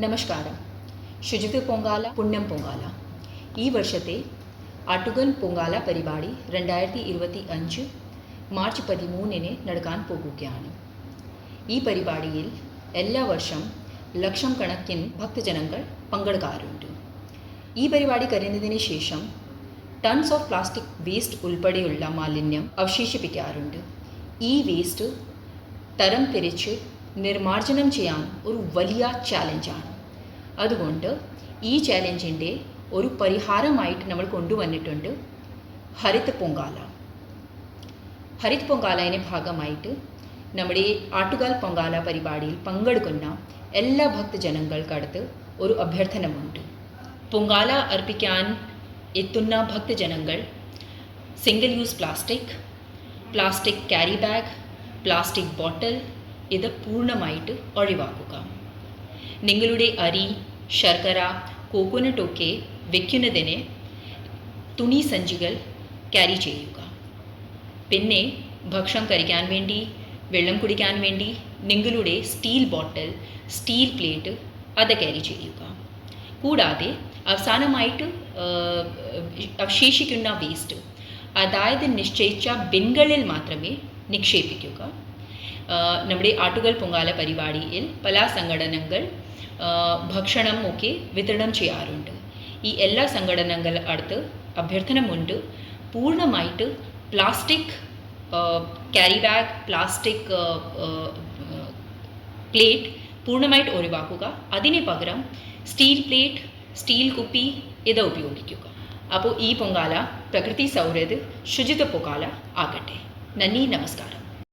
നമസ്കാരം. ശുചിത്വ പൊങ്കാല, പുണ്യം പൊങ്കാല. ഈ വർഷത്തെ ആട്ടുകൽ പൊങ്കാല പരിപാടി 2025 മാർച്ച് 13 നടക്കാൻ പോകുകയാണ്. ഈ പരിപാടിയിൽ എല്ലാ വർഷം ലക്ഷം കണക്കിന് ഭക്തജനങ്ങൾ പങ്കെടുക്കാറുണ്ട്. ഈ പരിപാടി കഴിയുന്നതിന് ശേഷം ടൺസ് ഓഫ് പ്ലാസ്റ്റിക് വേസ്റ്റ് ഉൾപ്പെടെയുള്ള മാലിന്യം അവശേഷിപ്പിക്കാറുണ്ട്. ഈ വേസ്റ്റ് തരം തിരിച്ച് നിർമ്മാർജ്ജനം ചെയ്യാൻ ഒരു വലിയ ചാലഞ്ചാണ്. അതുകൊണ്ട് ഈ ചാലഞ്ചിൻ്റെ ഒരു പരിഹാരമായിട്ട് നമ്മൾ കൊണ്ടുവന്നിട്ടുണ്ട് ഹരിത പൊങ്കാല. ഹരിത പൊങ്കാലയുടെ ഭാഗമായിട്ട് നമ്മുടെ ആട്ടുകാൽ പൊങ്കാല പരിപാടിയിൽ പങ്കെടുക്കുന്ന എല്ലാ ഭക്തജനങ്ങൾക്കടുത്ത് ഒരു അഭ്യർത്ഥനമുണ്ട്. പൊങ്കാല അർപ്പിക്കാൻ എത്തുന്ന ഭക്തജനങ്ങൾ single use plastic carry bag, plastic bottle ഇത് പൂർണ്ണമായിട്ട് ഒഴിവാക്കുക. നിങ്ങളുടെ അരി, ശർക്കര, കോക്കോനട്ടൊക്കെ വയ്ക്കുന്നതിന് തുണി സഞ്ചികൾ ക്യാരി ചെയ്യുക. പിന്നെ ഭക്ഷണം കഴിക്കാൻ വേണ്ടി, വെള്ളം കുടിക്കാൻ വേണ്ടി നിങ്ങളുടെ സ്റ്റീൽ ബോട്ടിൽ, സ്റ്റീൽ പ്ലേറ്റ് അത് ക്യാരി ചെയ്യുക. കൂടാതെ അവസാനമായിട്ട് അവശേഷിക്കുന്ന വേസ്റ്റ് അതായത് നിശ്ചയിച്ച ബിൻകളിൽ മാത്രമേ നിക്ഷേപിക്കുക. നമ്മുടെ ആട്ടുകൽ പൊങ്കാല പരിപാടിയിൽ പല സംഘടനകൾ ഭക്ഷണം ഒക്കെ വിതരണം ചെയ്യാറുണ്ട്. ഈ എല്ലാ സംഘടനകൾ അടുത്ത് അഭ്യർത്ഥനമുണ്ട്, പൂർണ്ണമായിട്ട് plastic carry bag, plastic plate പൂർണ്ണമായിട്ട് ഒഴിവാക്കുക. അതിന് പകരം സ്റ്റീൽ പ്ലേറ്റ്, സ്റ്റീൽ കുപ്പി ഇത് ഉപയോഗിക്കുക. അപ്പോൾ ഈ പൊങ്കാല പ്രകൃതി സൗഹൃദ ശുചിത്വ പൊങ്കാല ആകട്ടെ. നന്ദി, നമസ്കാരം.